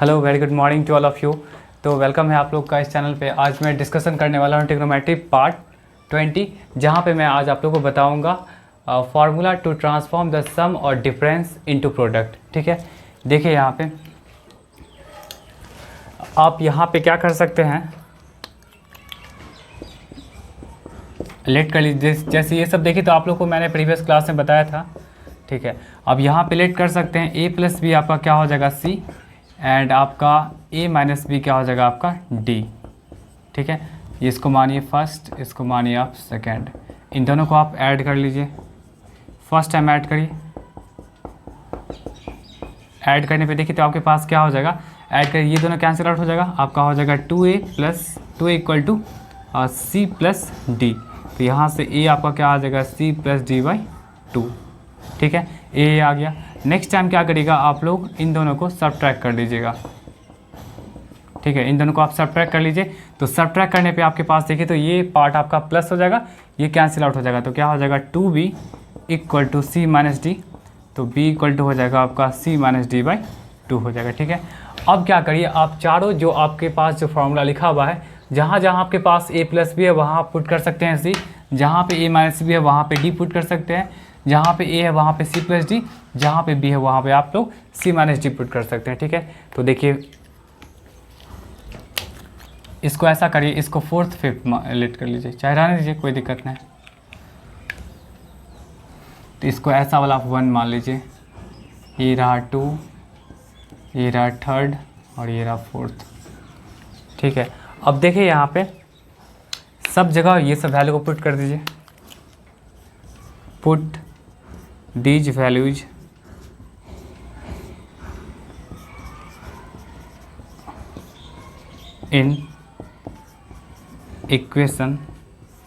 Hello, very good morning to all of you. तो welcome है आप लोग का इस चैनल पे। आज मैं डिस्कशन करने वाला हूँ ट्रिग्नोमेट्री पार्ट 20, जहाँ पे मैं आज आप लोगों को बताऊँगा फार्मूला टू ट्रांसफॉर्म द सम और डिफरेंस इनटू प्रोडक्ट। ठीक है, देखिए यहाँ पे आप यहाँ पे क्या कर सकते हैं, लेट कर लीजिए। जैसे ये सब देखिए तो आप लोग को मैंने प्रीवियस क्लास में बताया था। ठीक है, अब यहाँ पे लेट कर सकते हैं a प्लस बी आपका क्या हो जाएगा c, एंड आपका a माइनस बी क्या हो जाएगा आपका d। ठीक है, इसको मानिए फर्स्ट, इसको मानिए आप सेकेंड, इन दोनों को आप ऐड कर लीजिए। फर्स्ट टाइम ऐड करिए, ऐड करने पे देखिए तो आपके पास क्या हो जाएगा, ऐड करिए ये दोनों कैंसिल आउट हो जाएगा, आपका हो जाएगा 2a plus 2 equal to c plus d। तो यहाँ से a आपका क्या आ जाएगा c प्लस d बाई 2। ठीक है, a आ गया। नेक्स्ट टाइम क्या करिएगा आप लोग, इन दोनों को सब्ट्रैक्ट कर लीजिएगा। ठीक है, इन दोनों को आप सब्ट्रैक्ट कर लीजिए। तो सब्ट्रैक्ट करने पे आपके पास देखिए तो ये पार्ट आपका प्लस हो जाएगा, ये कैंसिल आउट हो जाएगा। तो क्या हो जाएगा 2b equal to c minus D. तो b इक्वल टू हो जाएगा आपका c माइनस डी बाई 2 हो जाएगा। ठीक है, अब क्या करिए, आप चारों जो आपके पास जो फार्मूला लिखा हुआ है, जहाँ जहाँ आपके पास a प्लस बी है वहाँ आप पुट कर सकते हैं c, जहाँ पे a माइनस बी है वहाँ पे d पुट कर सकते हैं, जहाँ पे a है वहाँ पे c प्लस डी, जहाँ पे b है वहाँ पे आप लोग c माइनस डी पुट कर सकते हैं। ठीक है, तो देखिए इसको ऐसा करिए, इसको फोर्थ फिफ्थ लेट कर लीजिए, चाहे रहने दीजिए, कोई दिक्कत नहीं। तो इसको ऐसा वाला आप 1 मान लीजिए, ये रहा 2, ये रहा थर्ड और ये रहा फोर्थ। ठीक है, अब देखिए यहाँ पे सब जगह ये सब वैल्यू को पुट कर दीजिए। Put these values in equation,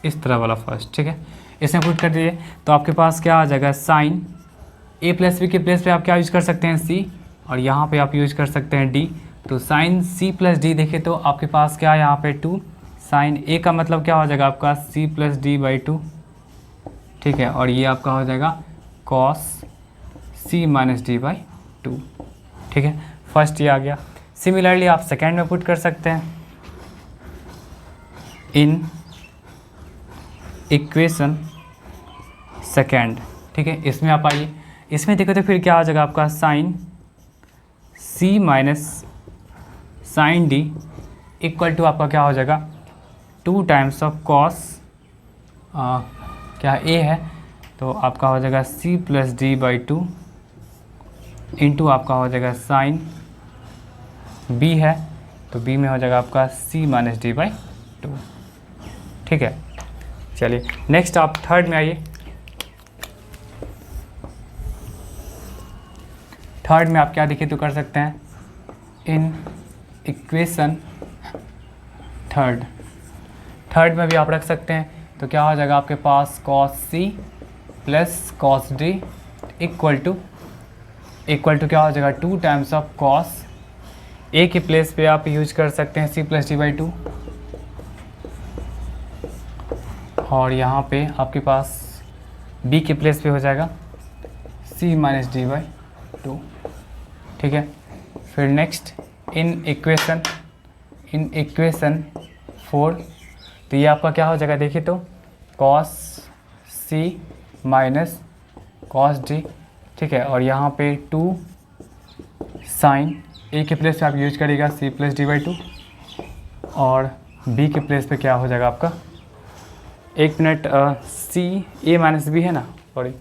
इस तरह वाला फर्स्ट। ठीक है, इसमें पुट कर दीजिए तो आपके पास क्या आ जाएगा, साइन a प्लस बी के प्लेस पे आप क्या यूज कर सकते हैं c, और यहाँ पे आप यूज कर सकते हैं d। तो साइन c प्लस डी देखें तो आपके पास क्या है यहाँ पे 2, साइन a का मतलब क्या हो जाएगा आपका c प्लस डी बाई 2। ठीक है, और ये आपका हो जाएगा cos c minus D by 2। ठीक है, फर्स्ट ये आ गया। सिमिलरली आप सेकेंड में पुट कर सकते हैं, इन इक्वेशन सेकेंड। ठीक है, इसमें आप आइए, इसमें देखो तो फिर क्या आ जाएगा आपका sine c minus sine D equal to आपका क्या हो जाएगा 2 टाइम्स ऑफ कॉस, क्या a है तो आपका हो जाएगा c plus D by 2 into आपका हो जाएगा साइन b है तो b में हो जाएगा आपका c माइनस डी बाई 2। ठीक है, चलिए नेक्स्ट आप थर्ड में आइए। थर्ड में आप क्या देखिए तो कर सकते हैं, इन इक्वेशन थर्ड में भी आप रख सकते हैं। तो क्या हो जाएगा आपके पास cos c plus cos d equal to क्या हो जाएगा 2 टाइम्स ऑफ cos a के प्लेस पे आप यूज कर सकते हैं c प्लस डी बाई 2, और यहाँ पे आपके पास b के प्लेस पे हो जाएगा c माइनस डी बाई 2। ठीक है, फिर नेक्स्ट इन इक्वेशन 4, तो ये आपका क्या हो जाएगा देखिए तो cos c minus cos d। ठीक है, और यहाँ पे 2 साइन a के प्लेस पे आप यूज करिएगा c प्लस डी बाई 2, और b के प्लेस पे क्या हो जाएगा आपका, एक minute, c a minus B है ना, सॉरी,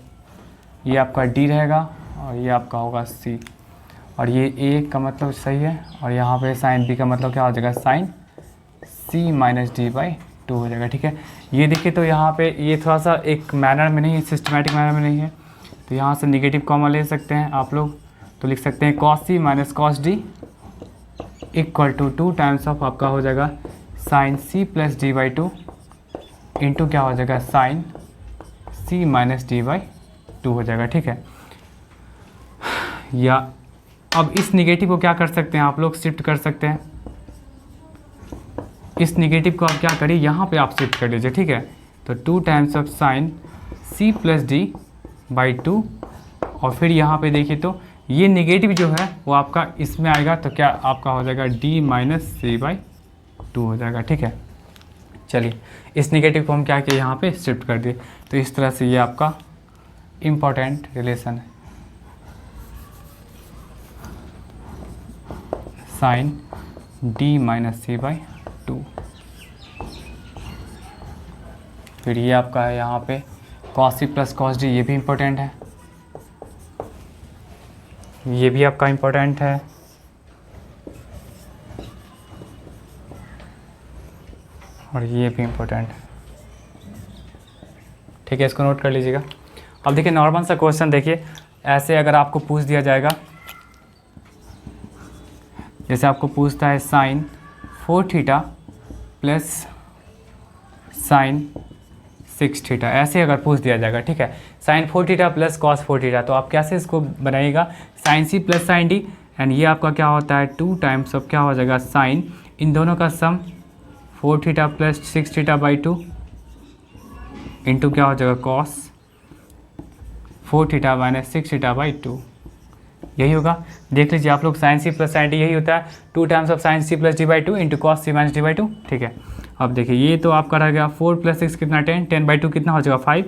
ये आपका d रहेगा और ये आपका होगा c, और ये a का मतलब सही है, और यहाँ पे साइन b का मतलब क्या हो जाएगा sine c minus D by 2 हो जाएगा। ठीक है, ये देखिए तो यहाँ पे ये थोड़ा सा एक मैनर में नहीं है, सिस्टमेटिक मैनर में नहीं है, तो यहाँ से निगेटिव कॉमन ले सकते हैं आप लोग। तो लिख सकते हैं cos c minus cos d equal to 2 times of आपका हो जाएगा sine c plus D by 2 into क्या हो जाएगा sine c minus D by 2 हो जाएगा। ठीक है, या अब इस निगेटिव को क्या कर सकते हैं आप लोग, शिफ्ट कर सकते हैं। इस निगेटिव को आप क्या करिए, यहाँ पे आप शिफ्ट कर लीजिए। ठीक है, तो 2 times of sign c plus D by 2, और फिर यहाँ पे देखिए तो ये नेगेटिव जो है वो आपका इसमें आएगा, तो क्या आपका हो जाएगा d माइनस सी बाई 2 हो जाएगा। ठीक है, चलिए इस नेगेटिव को हम क्या किए यहाँ पे शिफ्ट कर दिए। तो इस तरह से ये आपका इम्पॉर्टेंट रिलेशन है, sine d minus C by 2। फिर ये आपका है यहाँ पे cos c plus cos d, ये भी इम्पोर्टेंट है, ये भी आपका इम्पोर्टेंट है। और ये भी इम्पोर्टेंट है। ठीक है, इसको नोट कर लीजिएगा। अब देखिए नॉर्मल सा क्वेश्चन, देखिए ऐसे अगर आपको पूछ दिया जाएगा, जैसे आपको पूछता है sine 4 theta plus sine 6 theta, ऐसे अगर पूछ दिया जाएगा। ठीक है, sine 4 theta plus cos 4 theta, तो आप कैसे इसको बनाइएगा, sine C plus sine D, and ये आपका क्या होता है 2 टाइम्स ऑफ क्या हो जाएगा साइन, इन दोनों का sum 4 theta plus 6 theta by 2 into क्या हो जाएगा cos 4 theta minus 6 theta by 2, यही होगा। देख लीजिए आप लोग, sine C plus sine D यही होता है, 2 times of sine C plus D by 2 into cos C minus D by 2। ठीक है, अब देखिए ये तो आपका रह गया 4 प्लस 6 कितना 10, 10 बाई 2 कितना हो जाएगा 5,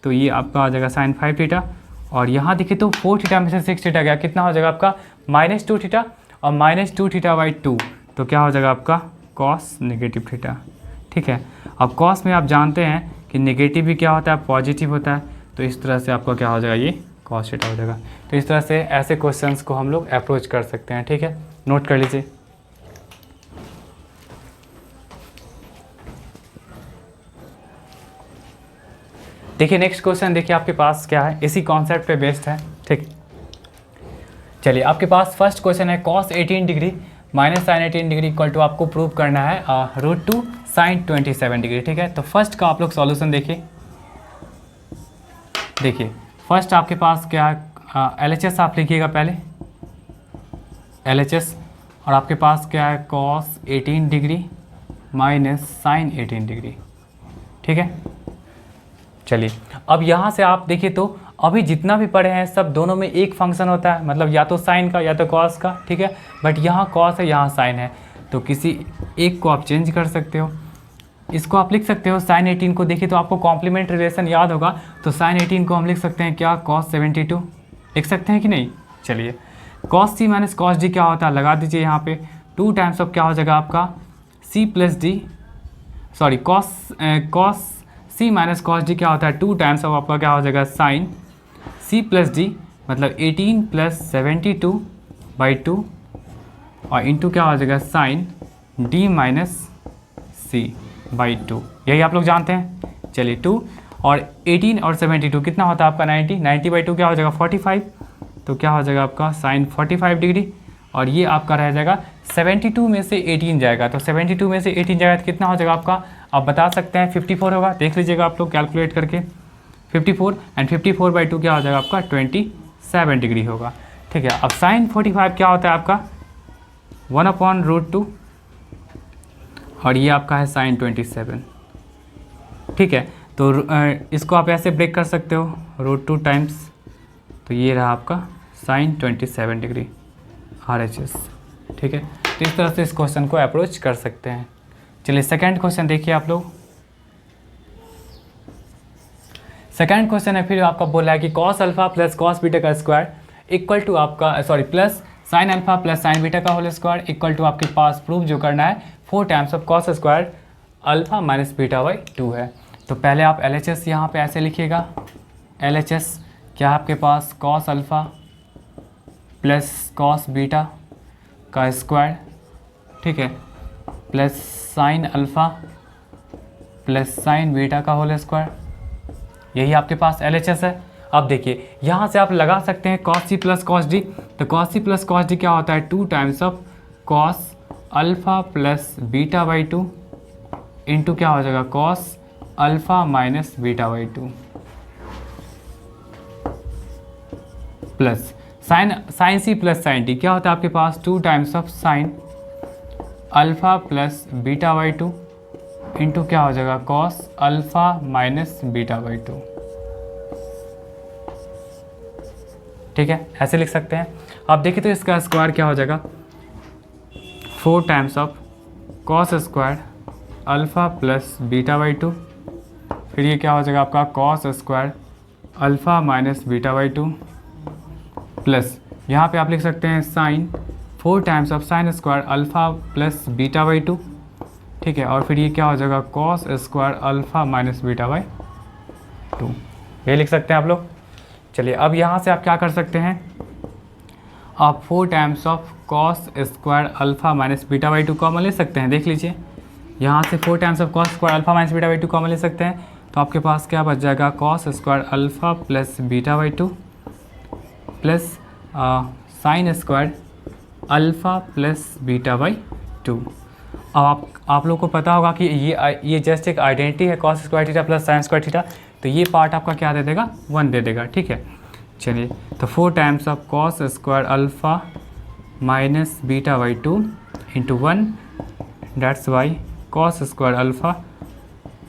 तो ये आपका आ जाएगा साइन 5 थीटा। और यहाँ देखिए तो 4 थीटा में से 6 थीटा गया, कितना हो जाएगा आपका माइनस 2 थीटा, और माइनस 2 थीटा बाई 2, तो क्या हो जाएगा आपका कॉस नेगेटिव थीटा। ठीक है, अब कॉस में आप जानते हैं कि नेगेटिव भी क्या होता है पॉजिटिव होता है, तो इस तरह से आपका क्या हो जाएगा ये कॉस थीटा हो जाएगा। तो इस तरह से ऐसे क्वेश्चंस को हम लोग अप्रोच कर सकते हैं। ठीक है, नोट कर लीजिए। देखिए नेक्स्ट क्वेश्चन, देखिए आपके पास क्या है, इसी कॉन्सेप्ट पे बेस्ड है। ठीक, चलिए आपके पास फर्स्ट क्वेश्चन है cos 18 degree minus sine 18 degree equal to आपको प्रूव करना है √2 साइन 27 डिग्री। ठीक है, तो फर्स्ट का आप लोग सॉल्यूशन देखिए। देखिए फर्स्ट आपके पास क्या है, LHS आप लिखिएगा पहले, LHS, और आपके पास क्या है cos 18 degree minus sine 18 degree. ठीक है, चलिए अब यहाँ से आप देखिए तो अभी जितना भी पढ़े हैं सब दोनों में एक फंक्शन होता है, मतलब या तो साइन का या तो कॉस का। ठीक है, बट यहाँ कॉस है यहाँ साइन है, तो किसी एक को आप चेंज कर सकते हो। इसको आप लिख सकते हो साइन 18 को, देखिए तो आपको कॉम्प्लीमेंट रिलेशन याद होगा, तो साइन 18 को हम लिख सकते हैं क्या कॉस 72, लिख सकते हैं कि नहीं। चलिए cos C minus cos D क्या होता है, लगा दीजिए यहाँ पे 2 टाइम्स ऑफ क्या हो जाएगा आपका C plus D, sorry cos C minus cos D क्या होता है 2 टाइम्स ऑफ आपका क्या हो जाएगा साइन सी प्लस डी, मतलब 18 प्लस 72 बाई 2, और इंटू क्या हो जाएगा sine D minus C by 2, यही आप लोग जानते हैं। चलिए 2 और 18 और 72 कितना होता है आपका 90, 90 बाई 2 क्या हो जाएगा 45, तो क्या हो जाएगा आपका साइन 45 डिग्री, और ये आपका रह जाएगा 72 में से 18 जाएगा, तो 72 में से 18 जाएगा तो कितना हो जाएगा आपका, आप बता सकते हैं 54 होगा, देख लीजिएगा आप लोग कैलकुलेट करके 54, एंड 54 बाई 2 क्या हो जाएगा आपका 27 डिग्री होगा। ठीक है, अब साइन 45 क्या होता है आपका 1/√2, और ये आपका है साइन 27। ठीक है, तो इसको आप ऐसे ब्रेक कर सकते हो √2 टाइम्स, तो ये रहा आपका साइन 27 डिग्री RHS। ठीक है, तो इस तरह से इस क्वेश्चन को अप्रोच कर सकते हैं। चलिए सेकंड क्वेश्चन देखिए आप लोग। सेकंड क्वेश्चन है, फिर आपका बोला है कि cos alpha plus cos beta का स्क्वायर इक्वल टू आपका plus sine alpha plus sine beta का होल स्क्वायर इक्वल टू आपके पास प्रूफ जो करना है 4 times of cos square alpha minus beta by 2 है। तो पहले आप LHS यहाँ पे ऐसे लिखिएगा, LHS क्या आपके पास cos alpha plus cos beta का स्क्वायर, ठीक है, plus sine alpha plus sine beta का होल स्क्वायर, यही आपके पास LHS है। अब देखिए यहाँ से आप लगा सकते हैं cos c plus cos D, तो cos c plus cos D क्या होता है 2 times of cos alpha plus beta by 2 into क्या हो जाएगा cos alpha minus beta by 2 plus sine C plus sine D क्या होता है आपके पास 2 times of sine alpha plus beta by 2 into क्या हो जाएगा cos alpha minus beta by 2। ठीक है, ऐसे लिख सकते हैं। अब देखिए तो इसका स्क्वायर क्या हो जाएगा, 4 times of cos square alpha plus beta by 2, फिर ये क्या हो जाएगा आपका cos square alpha minus beta by 2 plus यहाँ पे आप लिख सकते हैं sine 4 times of sine square alpha plus beta by 2, ठीक है, और फिर ये क्या हो जाएगा cos square alpha minus beta by 2, ये लिख सकते हैं आप लोग। चलिए अब यहाँ से आप क्या कर सकते हैं, आप 4 times of cos square alpha minus beta by 2 common ले सकते हैं। देख लीजिए यहाँ से 4 times of cos square alpha minus beta by 2 common ले सकते हैं, तो आपके पास क्या बच जाएगा cos square alpha plus beta by 2 plus sign square alpha plus beta by 2। अब आप लोग को पता होगा कि ये जस्ट एक आइडेंटिटी है cos square theta plus sine square theta, तो ये पार्ट आपका क्या दे देगा 1 दे देगा, ठीक है। चलिए तो 4 times of cos square alpha minus beta by 2 into 1, that's why cos square alpha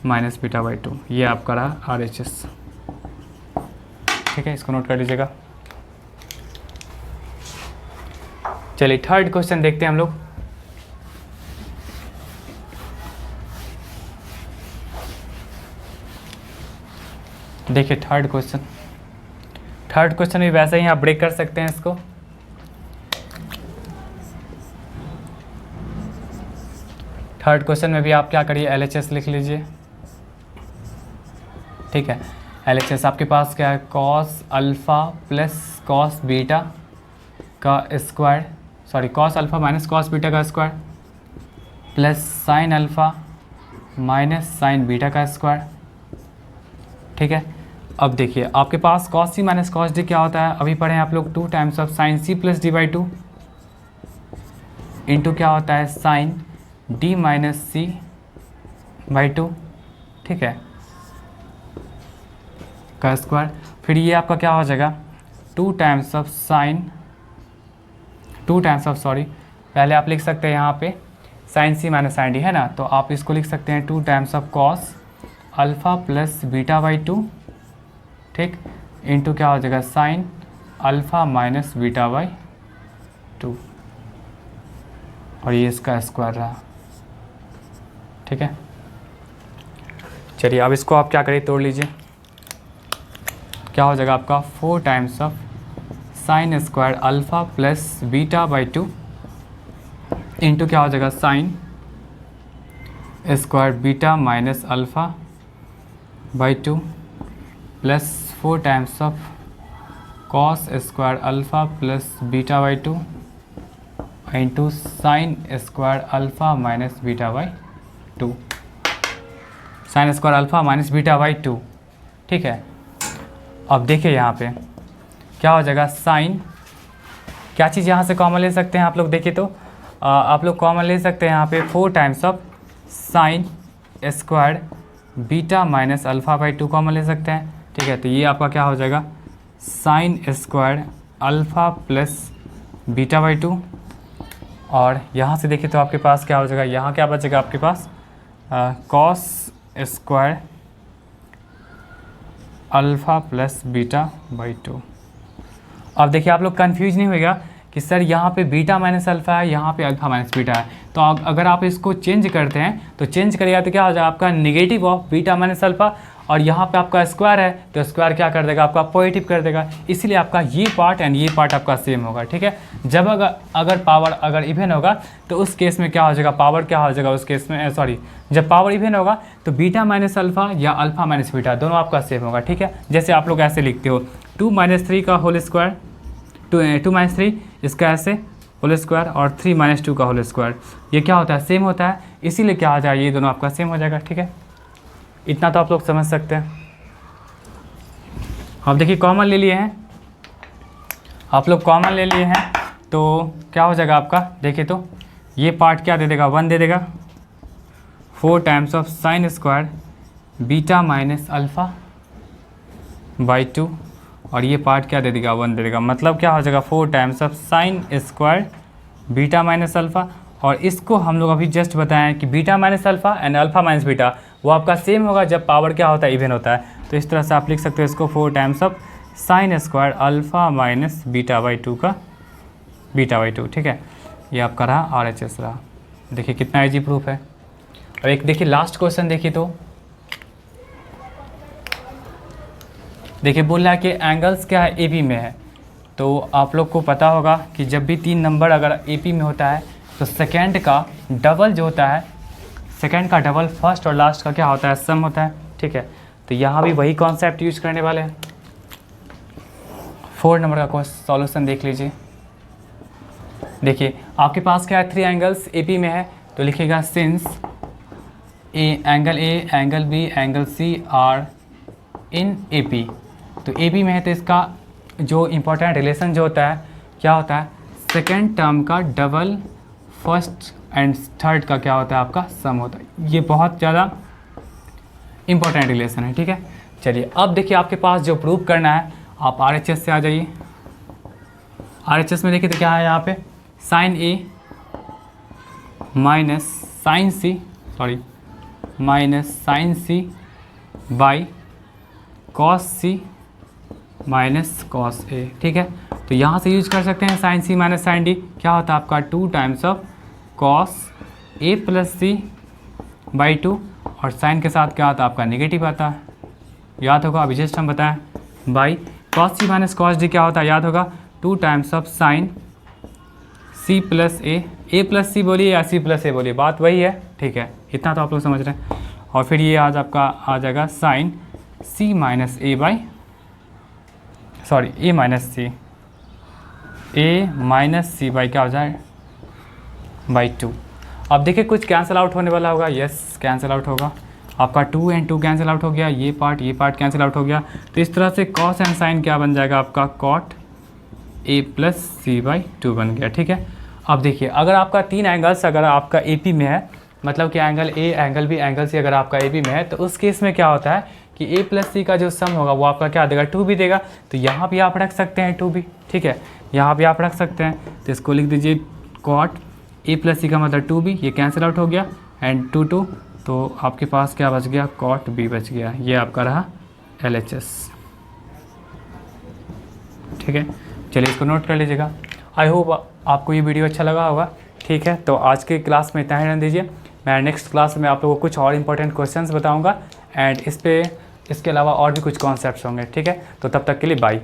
minus beta by 2, ये आपका रहा RHS, ठीक है, इसको नोट कर लीजिएगा। चलिए थर्ड क्वेश्चन देखते हैं हम लोग। देखिए थर्ड क्वेश्चन भी वैसे ही आप ब्रेक कर सकते हैं इसको। थर्ड क्वेश्चन में भी आप क्या करिए LHS लिख लीजिए, ठीक है। LHS आपके पास क्या है cos alpha plus cos beta का square, sorry cos alpha minus cos beta का square plus sine alpha minus sine beta का स्क्वायर, ठीक है। अब देखिए आपके पास cos C minus cos D क्या होता है, अभी पढ़े हैं आप लोग 2 times of sine C plus D by 2 into क्या होता है sine D minus C by 2, ठीक है, का स्क्वायर। फिर ये आपका क्या हो जाएगा 2 टाइम्स ऑफ सॉरी पहले आप लिख सकते हैं यहाँ पे साइन सी माइनस साइन डी है ना, तो आप इसको लिख सकते हैं 2 times of cos alpha plus beta by 2, ठीक, इंटू क्या हो जाएगा sign alpha minus beta by 2, और ये इसका स्क्वायर रहा, ठीक है। चलिए अब इसको आप क्या करिए तोड़ लीजिए, क्या हो जाएगा आपका 4 times of sine square alpha plus beta by 2 into क्या हो जाएगा sine square beta minus alpha by 2 plus 4 times of cos square alpha plus beta by 2 into sine square alpha minus beta by 2, sign square alpha minus beta by 2, ठीक है। अब देखिए यहाँ पे क्या हो जाएगा साइन, क्या चीज़ यहाँ से कॉमन ले सकते हैं आप लोग, देखिए तो आप लोग कॉमन ले सकते हैं यहाँ पे 4 times of sine square beta minus alpha by 2 common ले सकते हैं, ठीक है। तो ये आपका क्या हो जाएगा sign square alpha plus beta by 2, और यहाँ से देखिए तो आपके पास क्या हो जाएगा, यहाँ क्या बचेगा आपके पास cos square alpha plus beta by 2। अब देखिए आप लोग कंफ्यूज नहीं होगा कि सर यहाँ पे बीटा माइनस अल्फ़ा है, यहाँ पे अल्फ़ा माइनस बीटा है, तो अगर आप इसको चेंज करते हैं तो चेंज करिएगा तो क्या हो जाएगा आपका negative of beta minus alpha, और यहाँ पे आपका स्क्वायर है तो स्क्वायर क्या कर देगा आपका पॉजिटिव कर देगा, इसलिए आपका ये पार्ट एंड ये पार्ट आपका सेम होगा, ठीक है। जब अगर पावर अगर इवन होगा तो उस केस में क्या हो जाएगा, पावर क्या हो जाएगा उस केस में, सॉरी जब पावर इवन होगा तो बीटा माइनस अल्फ़ा या अल्फ़ा माइनस बीटा दोनों आपका सेम होगा, ठीक है। जैसे आप लोग ऐसे लिखते हो 2 - 3 का होल स्क्वायर, 2 - 3 इसका ऐसे होल स्क्वायर, और 3 - 2 का होल स्क्वायर, ये क्या होता है सेम होता है, इसीलिए क्या हो जाएगा ये दोनों आपका सेम हो जाएगा, ठीक है। इतना तो आप लोग समझ सकते हैं। अब देखिए कॉमन ले लिए हैं आप लोग, कॉमन ले लिए हैं तो क्या हो जाएगा आपका, देखिए तो ये पार्ट क्या दे देगा 1 दे देगा, 4 times of sine square beta minus alpha by 2, और ये पार्ट क्या दे देगा 1 दे देगा, मतलब क्या हो जाएगा 4 times of sine square beta minus alpha, और इसको हम लोग अभी जस्ट बताएं कि beta minus alpha and alpha minus beta वो आपका सेम होगा जब पावर क्या होता है इवन होता है, तो इस तरह से आप लिख सकते हो इसको 4 times of sine square alpha minus beta by two का बीटा बाई टू, ठीक है। ये आपका रहा RHS रहा। देखिए कितना इजी प्रूफ है। और एक देखिए लास्ट क्वेश्चन देखिए, तो देखिए बोल रहा है कि एंगल्स क्या है AP में है। तो आप लोग को पता होगा कि जब भी 3 नंबर अगर AP में होता है तो सेकेंड का डबल जो होता है, सेकेंड का डबल फर्स्ट और लास्ट का क्या होता है, सम होता है, ठीक है। तो यहाँ भी वही कॉन्सेप्ट यूज करने वाले हैं। 4 नंबर का सॉल्यूशन देख लीजिए। देखिए आपके पास क्या है, 3 एंगल्स AP में है, तो लिखिएगा since angle A, angle B, angle C are in AP। तो AP में है तो इसका जो इम्पोर्टेंट रिलेशन जो होता है क्या होता है, सेकेंड टर्म का डबल फर्स्ट एंड थर्ड का क्या होता है, आपका सम होता है। ये बहुत ज़्यादा इम्पोर्टेंट रिलेशन है, ठीक है। चलिए अब देखिए आपके पास जो प्रूव करना है, आप RHS से आ जाइए। RHS में देखिए तो क्या है यहाँ पे, sine A minus sine C, minus sine C by cos C minus cos A, ठीक है। तो यहाँ से यूज कर सकते हैं sine C minus sine D, क्या होता है आपका 2 times of cos A plus C by 2, और साइन के साथ क्या आता है आपका नेगेटिव आता है, याद होगा, अभी जस्ट हम बताएं, by cos C minus cos D क्या होता है, याद होगा 2 times of sign C plus A plus C बोलिए या C प्लस A बोलिए, बात वही है, ठीक है। इतना तो आप लोग समझ रहे हैं। और फिर ये आज आपका आ जाएगा sine C minus A by A minus C by क्या हो जाए बाई 2। अब देखिए कुछ कैंसिल आउट होने वाला होगा, यस कैंसिल आउट होगा, आपका 2 एंड 2 कैंसिल आउट हो गया, ये पार्ट कैंसिल आउट हो गया। तो इस तरह से कॉस एंड साइन क्या बन जाएगा आपका cot A plus C by 2 बन गया, ठीक है। अब देखिए अगर आपका 3 एंगल्स अगर आपका AP में है, मतलब कि angle A, angle B, angle C अगर आपका AP में है, तो उस केस में क्या होता है कि A प्लस C का जो सम होगा वो आपका क्या देगा, 2 भी देगा। तो यहाँ भी आप रख सकते हैं 2 भी, ठीक है, यहाँ भी आप रख सकते हैं। तो इसको लिख दीजिए कॉट A प्लस C का मतलब 2 भी, ये कैंसिल आउट हो गया, एंड 2 तो आपके पास क्या बच गया, कॉट B बच गया। ये आपका रहा LHS, ठीक है। चलिए इसको नोट कर लीजिएगा। आई होप आपको ये वीडियो अच्छा लगा होगा, ठीक है। तो आज के क्लास में इतना ही रहने दीजिए। मैं नेक्स्ट क्लास में आप लोगों को कुछ और इंपॉर्टेंट क्वेश्चंस बताऊंगा, एंड इसके अलावा और भी कुछ कॉन्सेप्ट्स होंगे, ठीक है। तो तब तक के लिए बाय।